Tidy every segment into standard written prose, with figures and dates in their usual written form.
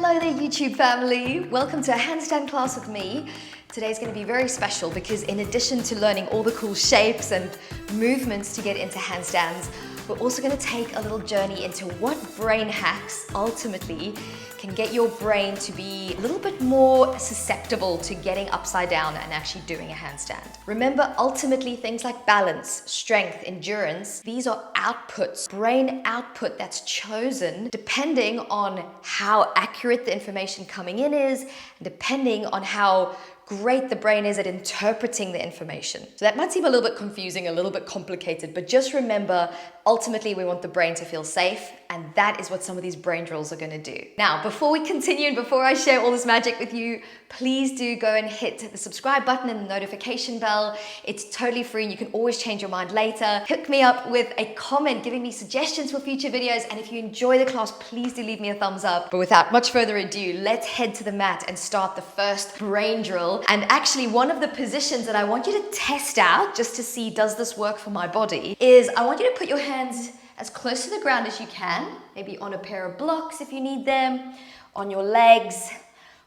Hello there YouTube family, welcome to a handstand class with me. Today's going to be very special because in addition to learning all the cool shapes and movements to get into handstands, we're also going to take a little journey into what brain hacks ultimately can get your brain to be a little bit more susceptible to getting upside down and actually doing a handstand. Remember, ultimately things like balance, strength, endurance, these are outputs, brain output that's chosen depending on how accurate the information coming in is, and depending on how great the brain is at interpreting the information. So that might seem a little bit confusing, a little bit complicated, but just remember, ultimately we want the brain to feel safe, and that is what some of these brain drills are going to do. Now, before we continue and before I share all this magic with you, please do go and hit the subscribe button and the notification bell. It's totally free and you can always change your mind later. Hook me up with a comment giving me suggestions for future videos, and if you enjoy the class, please do leave me a thumbs up. But without much further ado, let's head to the mat and start the first brain drill. And actually, one of the positions that I want you to test out just to see, does this work for my body, is I want you to put your hands as close to the ground as you can, maybe on a pair of blocks if you need them, on your legs,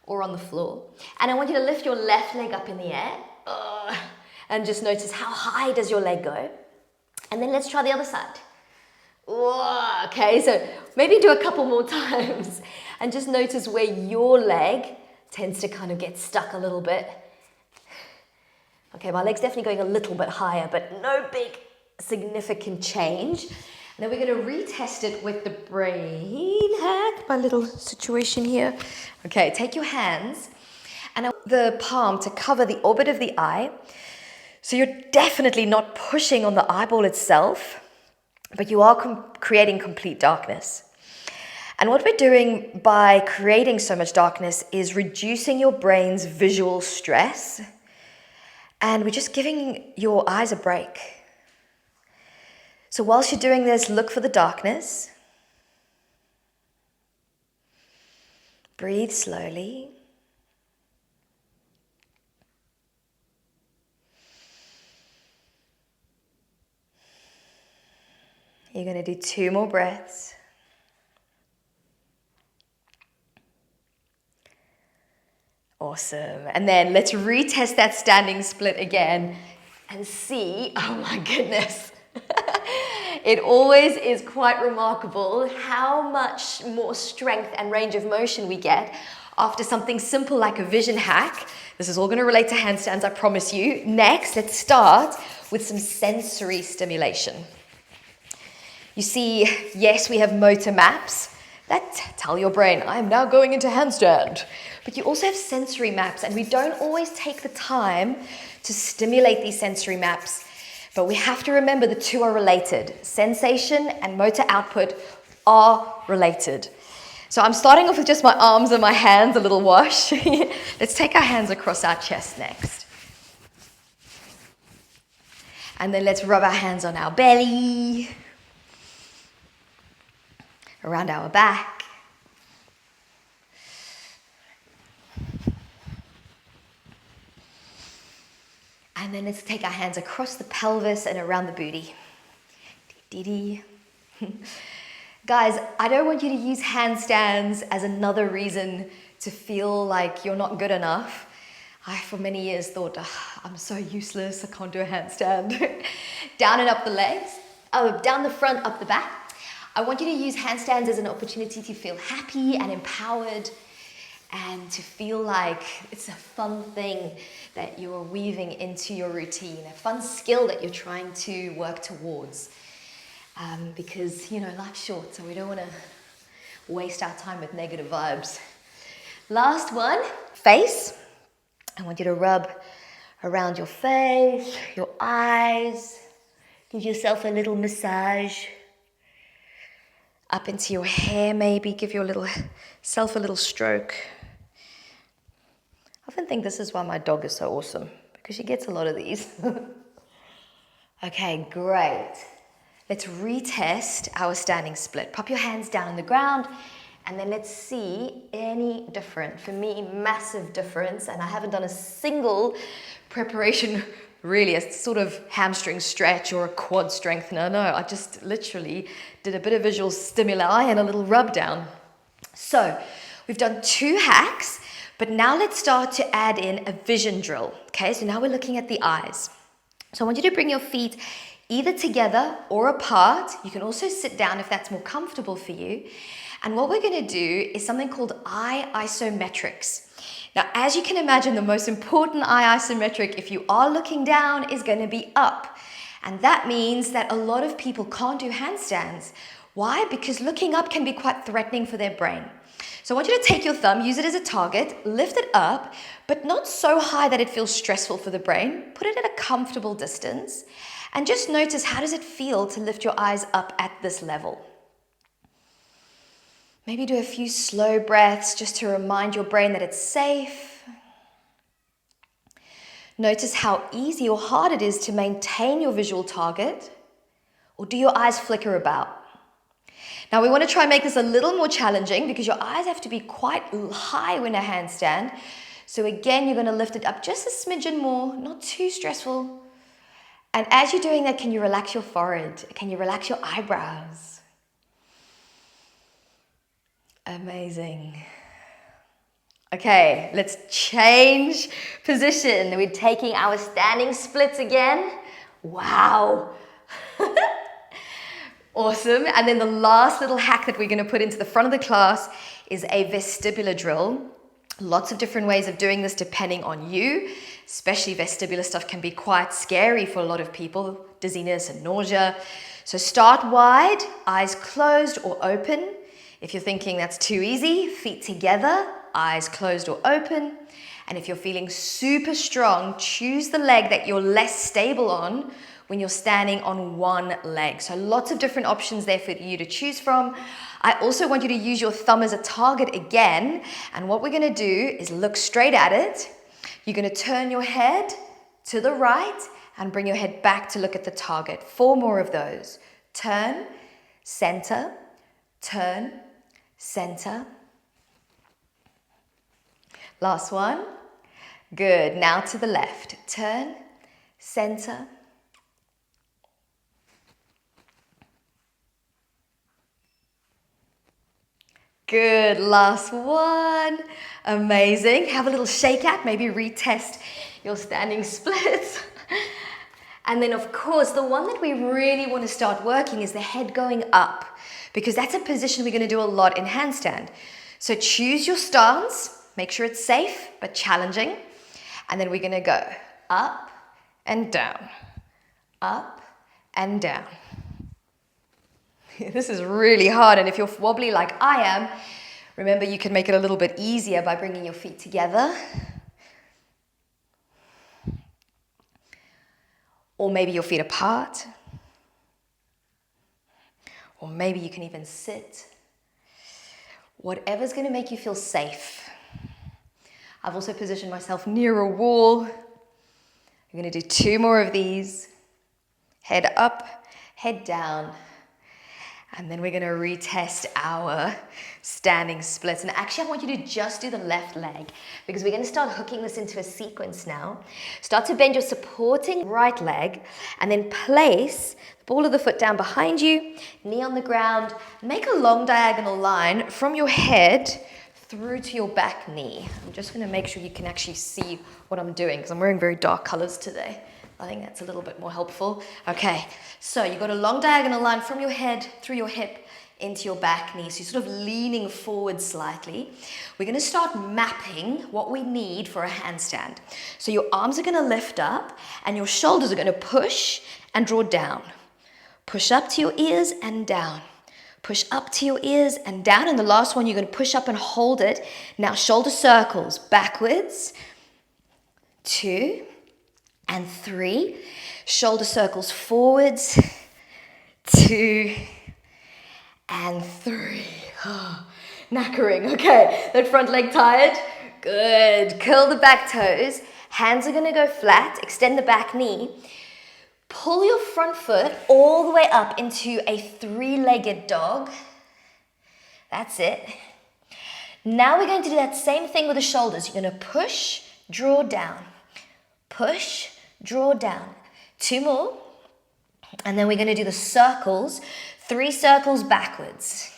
or on the floor. And I want you to lift your left leg up in the air, and just notice how high does your leg go. And then let's try the other side. Okay, so maybe do a couple more times, and just notice where your leg tends to kind of get stuck a little bit. Okay, my leg's definitely going a little bit higher, but no big significant change. And then we're going to retest it with the brain hack, my little situation here. Okay, take your hands and I want the palm to cover the orbit of the eye. So you're definitely not pushing on the eyeball itself, but you are creating complete darkness. And what we're doing by creating so much darkness is reducing your brain's visual stress, and we're just giving your eyes a break. So whilst you're doing this, look for the darkness. Breathe slowly. You're going to do 2 more breaths. Awesome. And then let's retest that standing split again and see, oh my goodness. It always is quite remarkable how much more strength and range of motion we get after something simple like a vision hack. This is all going to relate to handstands, I promise you. Next, let's start with some sensory stimulation. You see, yes, we have motor maps that tell your brain, I am now going into handstand. But you also have sensory maps, and we don't always take the time to stimulate these sensory maps. But we have to remember the two are related. Sensation and motor output are related. So I'm starting off with just my arms and my hands, a little wash. Let's take our hands across our chest next. And then let's rub our hands on our belly, around our back. And then let's take our hands across the pelvis and around the booty. Guys, I don't want you to use handstands as another reason to feel like you're not good enough. I, for many years, thought, I'm so useless, I can't do a handstand. Down and up the legs, down the front, up the back. I want you to use handstands as an opportunity to feel happy and empowered, and to feel like it's a fun thing that you're weaving into your routine, a fun skill that you're trying to work towards. Because, you know, life's short, so we don't want to waste our time with negative vibes. Last one, face. I want you to rub around your face, your eyes. Give yourself a little massage. Up into your hair maybe, give yourself a little stroke. I often think this is why my dog is so awesome, because she gets a lot of these. Okay, great. Let's retest our standing split. Pop your hands down on the ground, and then let's see any different. For me, massive difference, and I haven't done a single preparation, really, a sort of hamstring stretch or a quad strengthener. No, I just literally did a bit of visual stimuli and a little rub down. So We've done 2 hacks, but now let's start to add in a vision drill. Okay, so now we're looking at the eyes. So I want you to bring your feet either together or apart. You can also sit down if that's more comfortable for you. And what we're going to do is something called eye isometrics. Now, as you can imagine, the most important eye isometric, if you are looking down, is going to be up. And that means that a lot of people can't do handstands. Why? Because looking up can be quite threatening for their brain. So I want you to take your thumb, use it as a target, lift it up, but not so high that it feels stressful for the brain. Put it at a comfortable distance and just notice, how does it feel to lift your eyes up at this level? Maybe do a few slow breaths just to remind your brain that it's safe. Notice how easy or hard it is to maintain your visual target, or do your eyes flicker about? Now we want to try and make this a little more challenging because your eyes have to be quite high in a handstand. So again, you're going to lift it up just a smidgen more, not too stressful. And as you're doing that, can you relax your forehead? Can you relax your eyebrows? Amazing. Okay, let's change position. We're taking our standing splits again. Wow. Awesome. And then the last little hack that we're going to put into the front of the class is a vestibular drill. Lots of different ways of doing this depending on you. Especially vestibular stuff can be quite scary for a lot of people, dizziness and nausea. So start wide, eyes closed or open. If you're thinking that's too easy, feet together, eyes closed or open. And if you're feeling super strong, choose the leg that you're less stable on when you're standing on one leg. So lots of different options there for you to choose from. I also want you to use your thumb as a target again. And what we're going to do is look straight at it. You're going to turn your head to the right and bring your head back to look at the target. 4 more of those. Turn, center, turn, center. Last one. Good. Now to the left. Turn, center. Good, last one. Amazing. Have a little shake out, maybe retest your standing splits. And then of course, the one that we really want to start working is the head going up, because that's a position we're going to do a lot in handstand. So choose your stance, make sure it's safe but challenging. And then we're going to go up and down, up and down. This is really hard, and if you're wobbly like I am, remember you can make it a little bit easier by bringing your feet together. Or maybe your feet apart. Or maybe you can even sit. Whatever's going to make you feel safe. I've also positioned myself near a wall. I'm going to do 2 more of these. Head up, head down. And then we're going to retest our standing splits. And actually, I want you to just do the left leg because we're going to start hooking this into a sequence now. Start to bend your supporting right leg and then place the ball of the foot down behind you, knee on the ground. Make a long diagonal line from your head through to your back knee. I'm just going to make sure you can actually see what I'm doing because I'm wearing very dark colors today. I think that's a little bit more helpful. Okay, so you've got a long diagonal line from your head through your hip into your back knee. So you're sort of leaning forward slightly. We're going to start mapping what we need for a handstand. So your arms are going to lift up and your shoulders are going to push and draw down. Push up to your ears and down. Push up to your ears and down. And the last one, you're going to push up and hold it. Now shoulder circles backwards. 2 and 3. Shoulder circles forwards. 2 and 3. Oh, knackering. Okay, that front leg tired. Good. Curl the back toes. Hands are going to go flat. Extend the back knee. Pull your front foot all the way up into a 3-legged dog. That's it. Now we're going to do that same thing with the shoulders. You're going to push, draw down. Push, draw down. 2 more. And then we're going to do the circles. 3 circles backwards.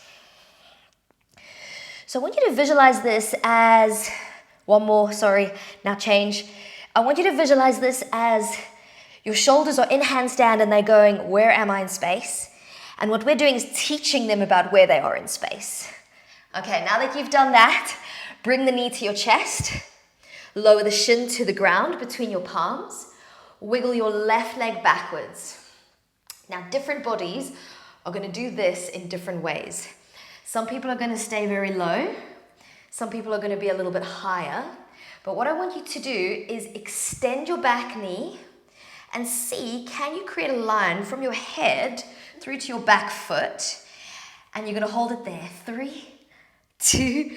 So So I want you to visualize this as, one more, sorry, now change. I want you to visualize this as your shoulders are in handstand and they're going, where am I in space? And what we're doing is teaching them about where they are in space. Okay, now that you've done that, bring the knee to your chest, lower the shin to the ground between your palms, wiggle your left leg backwards. Now, different bodies are going to do this in different ways. Some people are going to stay very low. Some people are going to be a little bit higher. But what I want you to do is extend your back knee and see, can you create a line from your head through to your back foot? And you're going to hold it there. 3, 2,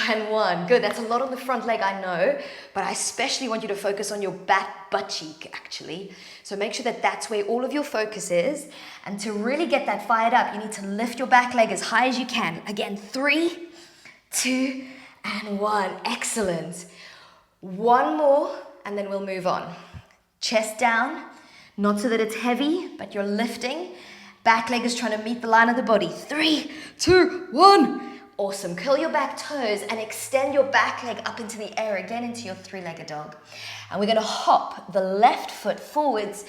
and 1. Good, that's a lot on the front leg, I know, but I especially want you to focus on your back butt cheek, actually. So make sure that that's where all of your focus is. And to really get that fired up, you need to lift your back leg as high as you can. Again, 3, 2, and 1. Excellent. One more, and then we'll move on. Chest down, not so that it's heavy, but you're lifting. Back leg is trying to meet the line of the body. 3, 2, 1. Awesome. Curl your back toes and extend your back leg up into the air again into your three-legged dog. And we're going to hop the left foot forwards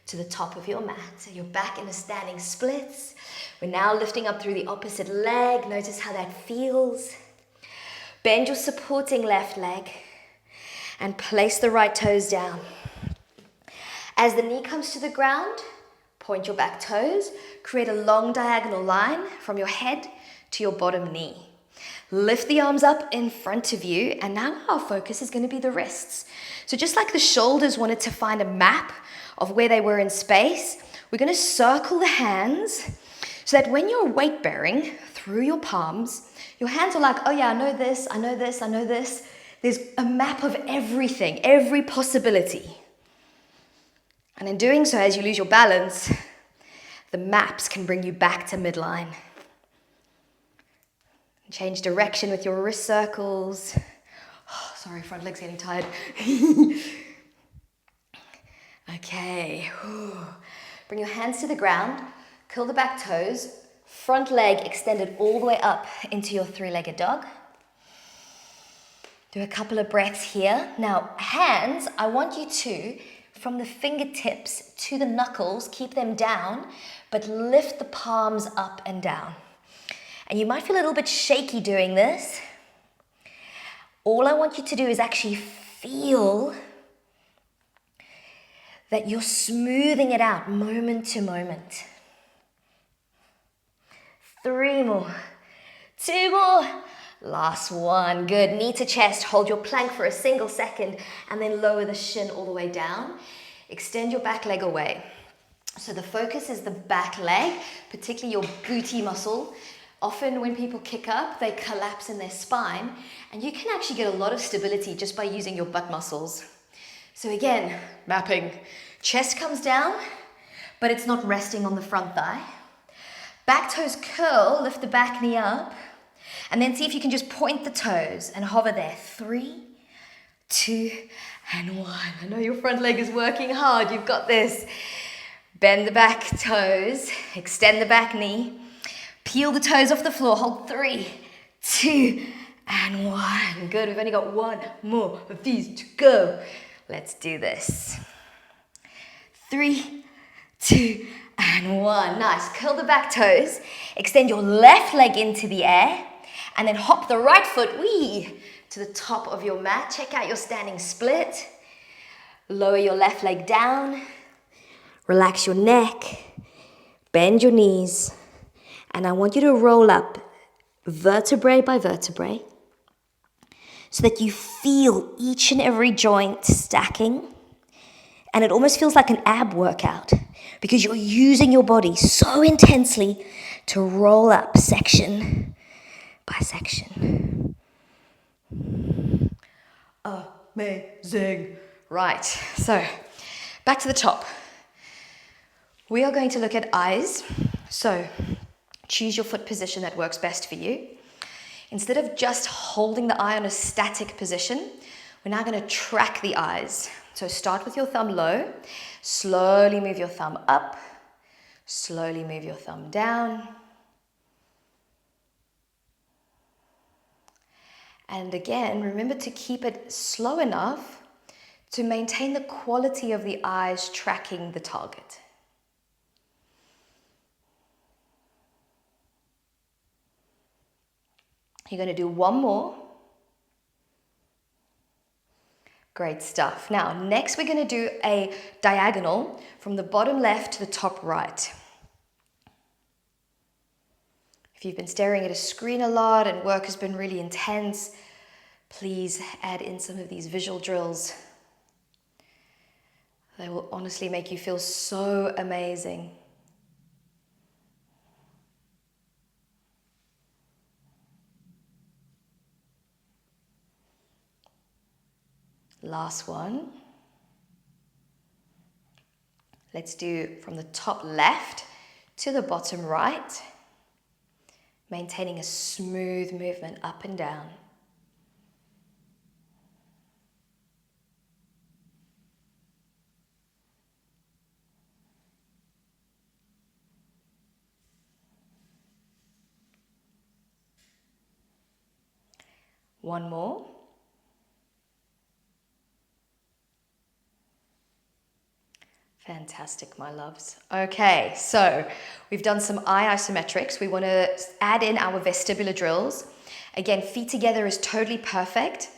to the top of your mat. So you're back in a standing splits. We're now lifting up through the opposite leg. Notice how that feels. Bend your supporting left leg and place the right toes down. As the knee comes to the ground, point your back toes. Create a long diagonal line from your head to your bottom knee. Lift the arms up in front of you, and now our focus is going to be the wrists. So just like the shoulders wanted to find a map of where they were in space, we're going to circle the hands so that when you're weight bearing through your palms, your hands are like, oh yeah, I know this, I know this, I know this. There's a map of everything, every possibility. And in doing so, as you lose your balance, the maps can bring you back to midline. Change direction with your wrist circles. Oh, sorry, front leg's getting tired. Okay. Bring your hands to the ground. Curl the back toes. Front leg extended all the way up into your three-legged dog. Do a couple of breaths here. Now, hands, I want you to, from the fingertips to the knuckles, keep them down, but lift the palms up and down. And you might feel a little bit shaky doing this. All I want you to do is actually feel that you're smoothing it out moment to moment. 3 more, 2 more, last one. Good, knee to chest, hold your plank for a single second and then lower the shin all the way down. Extend your back leg away. So the focus is the back leg, particularly your bootie muscle. Often when people kick up, they collapse in their spine, and you can actually get a lot of stability just by using your butt muscles. So again, mapping. Chest comes down, but it's not resting on the front thigh. Back toes curl, lift the back knee up, and then see if you can just point the toes and hover there. 3, 2, and 1. I know your front leg is working hard. You've got this. Bend the back toes, extend the back knee. Peel the toes off the floor. Hold 3, 2, and 1. Good. We've only got 1 more of these to go. Let's do this. 3, 2, and 1. Nice. Curl the back toes. Extend your left leg into the air. And then hop the right foot to the top of your mat. Check out your standing split. Lower your left leg down. Relax your neck. Bend your knees. And I want you to roll up vertebrae by vertebrae so that you feel each and every joint stacking. And it almost feels like an ab workout because you're using your body so intensely to roll up section by section. Amazing. Right, so back to the top. We are going to look at eyes. So choose your foot position that works best for you. Instead of just holding the eye on a static position, we're now going to track the eyes. So start with your thumb low, slowly move your thumb up, slowly move your thumb down. And again, remember to keep it slow enough to maintain the quality of the eyes tracking the target. You're going to do one more. Great stuff. Now, next we're going to do a diagonal from the bottom left to the top right. If you've been staring at a screen a lot and work has been really intense, please add in some of these visual drills. They will honestly make you feel so amazing. Last one. Let's do from the top left to the bottom right, maintaining a smooth movement up and down. One more. Fantastic, my loves. Okay, so we've done some eye isometrics. We want to add in our vestibular drills. Again, feet together is totally perfect.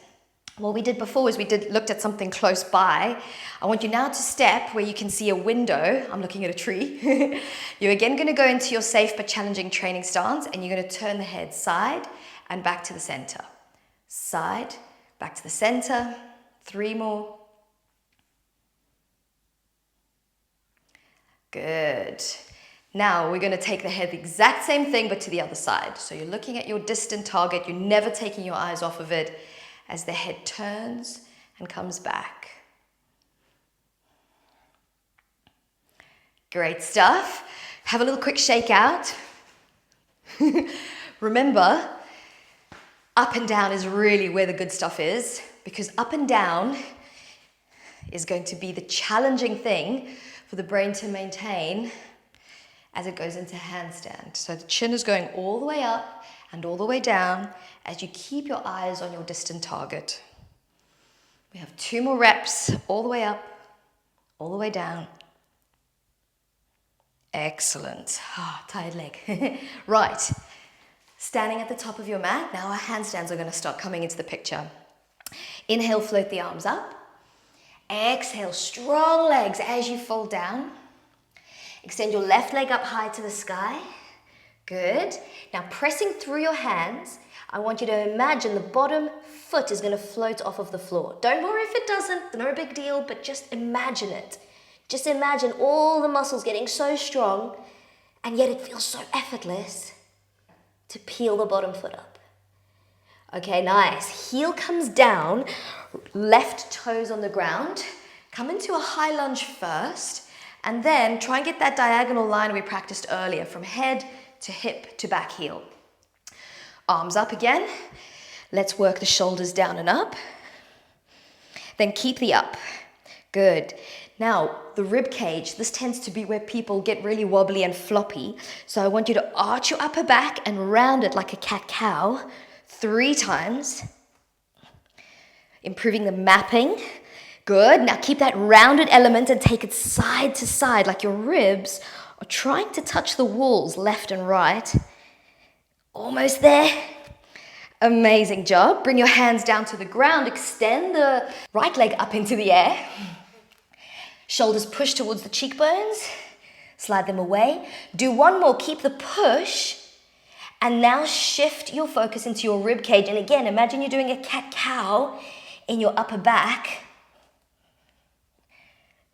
What we did before is looked at something close by. I want you now to step where you can see a window. I'm looking at a tree. You're again going to go into your safe but challenging training stance, and you're going to turn the head side and back to the center. Side, back to the center. 3 more. Good. Now we're going to take the head the exact same thing but to the other side. So you're looking at your distant target. You're never taking your eyes off of it as the head turns and comes back. Great stuff. Have a little quick shake out. Remember, up and down is really where the good stuff is, because up and down is going to be the challenging thing for the brain to maintain as it goes into handstand. So the chin is going all the way up and all the way down as you keep your eyes on your distant target. We have 2 more reps, all the way up, all the way down. Excellent. Tired leg. Right. Standing at the top of your mat, now our handstands are going to start coming into the picture. Inhale, float the arms up. Exhale, strong legs as you fold down. Extend your left leg up high to the sky. Good. Now pressing through your hands, I want you to imagine the bottom foot is going to float off of the floor. Don't worry if it doesn't, no big deal, but just imagine it. Just imagine all the muscles getting so strong, and yet it feels so effortless to peel the bottom foot up. Okay, nice. Heel comes down, left toes on the ground. Come into a high lunge first, and then try and get that diagonal line we practiced earlier from head to hip to back heel. Arms up again. Let's work the shoulders down and up. Then keep the up. Good. Now, the rib cage, this tends to be where people get really wobbly and floppy. So I want you to arch your upper back and round it like a cat-cow 3 times. Improving the mapping. Good. Now keep that rounded element and take it side to side like your ribs are trying to touch the walls left and right. Almost there. Amazing job. Bring your hands down to the ground. Extend the right leg up into the air. Shoulders push towards the cheekbones. Slide them away. Do one more. Keep the push. And now shift your focus into your rib cage. And again, imagine you're doing a cat-cow in your upper back.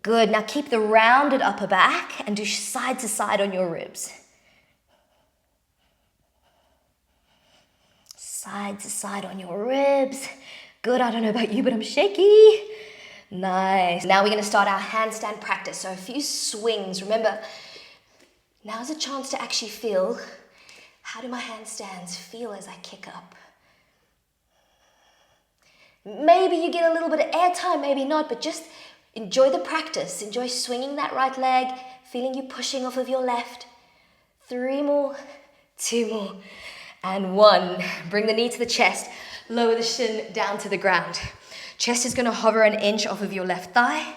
Good. Now keep the rounded upper back and do side to side on your ribs. Side to side on your ribs. Good. I don't know about you, but I'm shaky. Nice. Now we're going to start our handstand practice. So a few swings. Remember, now's a chance to actually feel, how do my handstands feel as I kick up? Maybe you get a little bit of air time, maybe not, but just enjoy the practice. Enjoy swinging that right leg, feeling you pushing off of your left. 3 more, 2 more, and 1. Bring the knee to the chest. lower the shin down to the ground. Chest is gonna hover an inch off of your left thigh.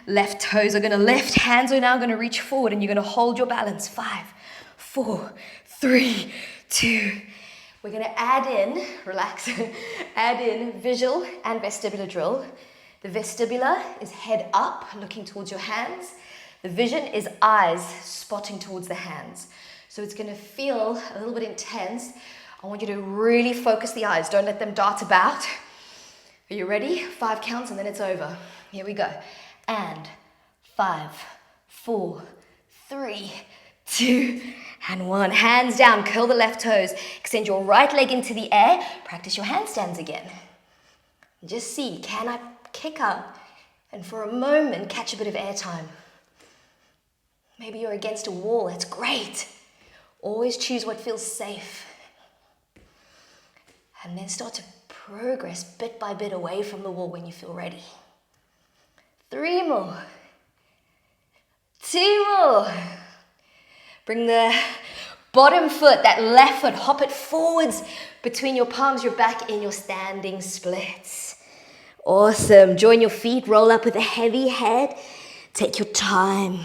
Left toes are gonna lift, hands are now gonna reach forward, and you're gonna hold your balance. 5, 4, 3, 2. We're gonna add in, relax, add in visual and vestibular drill. The vestibular is head up, looking towards your hands. The vision is eyes spotting towards the hands. So it's gonna feel a little bit intense. I want you to really focus the eyes. Don't let them dart about. Are you ready? 5 counts and then it's over. Here we go. And 5, 4, 3, 2, and 1. Hands down, curl the left toes. Extend your right leg into the air. Practice your handstands again. Just see, can I kick up and for a moment catch a bit of air time? Maybe you're against a wall, that's great. Always choose what feels safe. And then start to progress bit by bit away from the wall when you feel ready. 3 more. 2 more. Bring the bottom foot, that left foot, hop it forwards between your palms. You're back in your standing splits. Awesome. Join your feet, roll up with a heavy head. Take your time.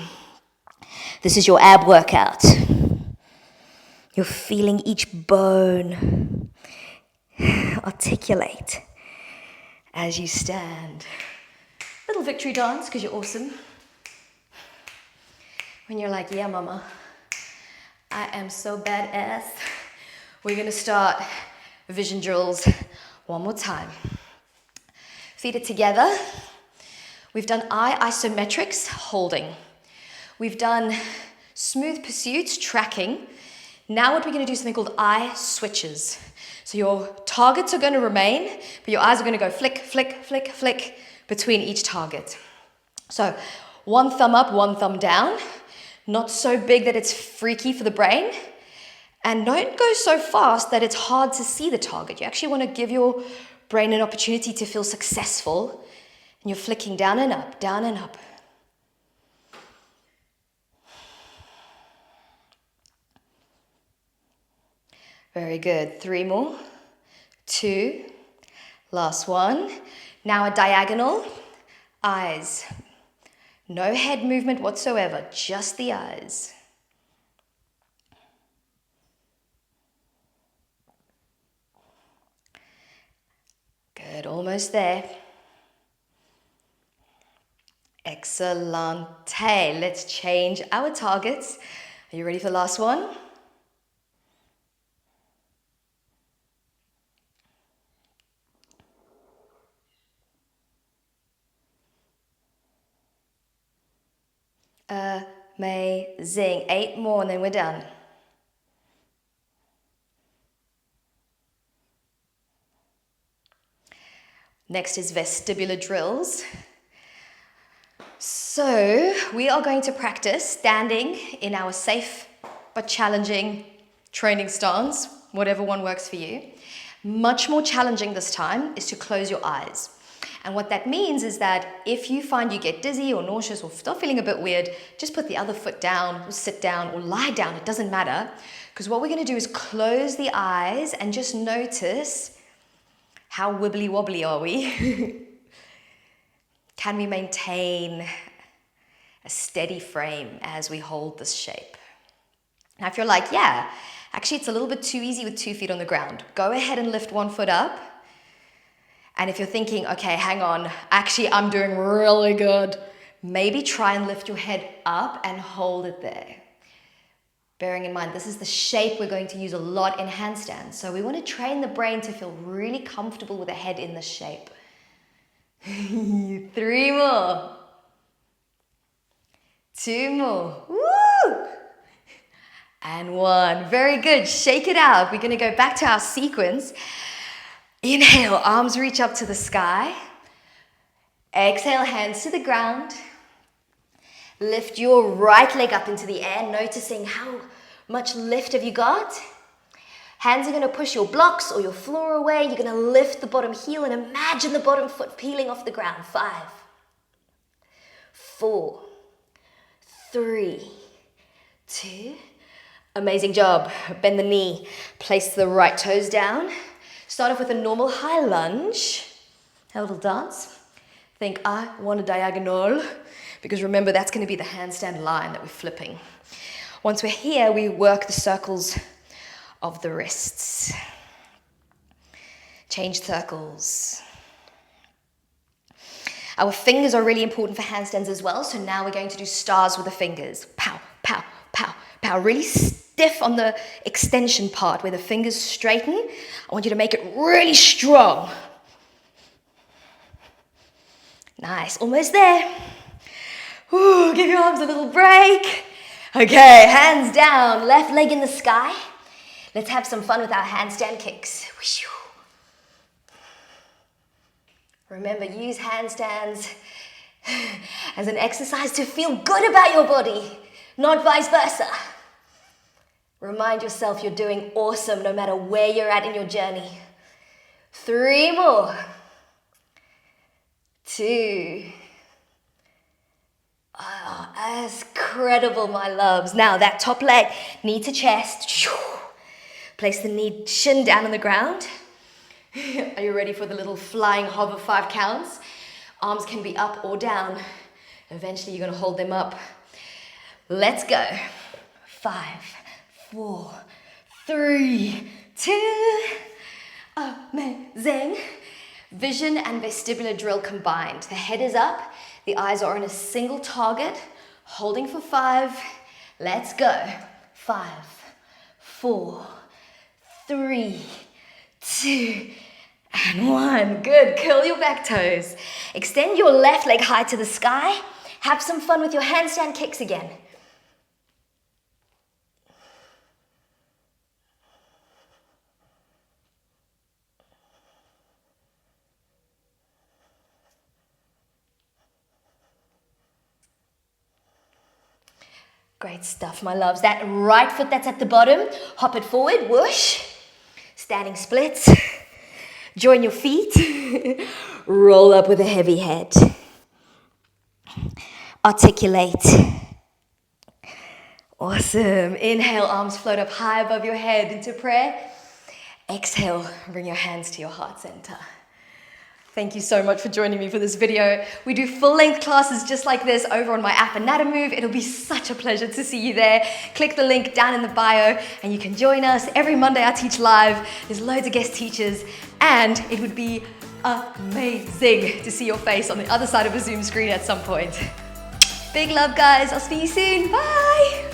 This is your ab workout. You're feeling each bone articulate as you stand. Little victory dance because you're awesome. When you're like, yeah, mama, I am so badass. We're gonna start vision drills one more time. Feet are together. We've done eye isometrics, holding. We've done smooth pursuits, tracking. Now what we're gonna do is something called eye switches. So your targets are gonna remain, but your eyes are gonna go flick, flick, flick, flick between each target. So 1 thumb up, 1 thumb down. Not so big that it's freaky for the brain. And don't go so fast that it's hard to see the target. You actually want to give your brain an opportunity to feel successful. And you're flicking down and up, down and up. Very good. 3 more. 2. Last one. Now a diagonal. Eyes. No head movement whatsoever, just the eyes. Good, almost there. Excellente. Let's change our targets. Are you ready for the last one? Amazing. 8 more and then we're done. Next is vestibular drills. So we are going to practice standing in our safe but challenging training stance, whatever one works for you. Much more challenging this time is to close your eyes. And what that means is that if you find you get dizzy or nauseous or start feeling a bit weird, just put the other foot down or sit down or lie down, it doesn't matter. Because what we're gonna do is close the eyes and just notice how wibbly wobbly are we? Can we maintain a steady frame as we hold this shape? Now if you're like, yeah, actually it's a little bit too easy with 2 feet on the ground, go ahead and lift 1 foot up. And if you're thinking, okay, hang on, actually I'm doing really good, maybe try and lift your head up and hold it there. Bearing in mind, this is the shape we're going to use a lot in handstands. So we want to train the brain to feel really comfortable with the head in this shape. 3 more. 2 more. Woo! And 1. Very good. Shake it out. We're going to go back to our sequence. Inhale, arms reach up to the sky. Exhale, hands to the ground. Lift your right leg up into the air, noticing how much lift have you got. Hands are going to push your blocks or your floor away. You're going to lift the bottom heel and imagine the bottom foot peeling off the ground. 5, 4, 3, 2. Amazing job. Bend the knee. Place the right toes down. Start off with a normal high lunge. Have a little dance. Think, I want a diagonal, because remember, that's going to be the handstand line that we're flipping. Once we're here, we work the circles of the wrists. Change circles. Our fingers are really important for handstands as well, so now we're going to do stars with the fingers. Pow, pow, pow, pow. Really stiff on the extension part where the fingers straighten. I want you to make it really strong. Nice, almost there. Ooh, give your arms a little break. Okay, hands down, left leg in the sky. Let's have some fun with our handstand kicks. Remember, use handstands as an exercise to feel good about your body, not vice versa. Remind yourself you're doing awesome no matter where you're at in your journey. 3 more. 2. Oh, that's incredible, my loves. Now that top leg, knee to chest. Place the knee, shin down on the ground. Are you ready for the little flying hover 5 counts? Arms can be up or down. Eventually you're gonna hold them up. Let's go. 5, 4, 3, 2. Amazing. Vision and vestibular drill combined. The head is up, the eyes are on a single target, holding for 5. Let's go. 5, 4, 3, 2, and 1. Good. Curl your back toes. Extend your left leg high to the sky. Have some fun with your handstand kicks again. Great stuff, my loves. That right foot that's at the bottom, hop it forward, whoosh. Standing splits. Join your feet. Roll up with a heavy head. Articulate. Awesome. Inhale, arms float up high above your head into prayer. Exhale, bring your hands to your heart center. Thank you so much for joining me for this video. We do full-length classes just like this over on my app Anatomove. It'll be such a pleasure to see you there. Click the link down in the bio and you can join us. Every Monday I teach live. There's loads of guest teachers and it would be amazing to see your face on the other side of a Zoom screen at some point. Big love, guys. I'll see you soon. Bye.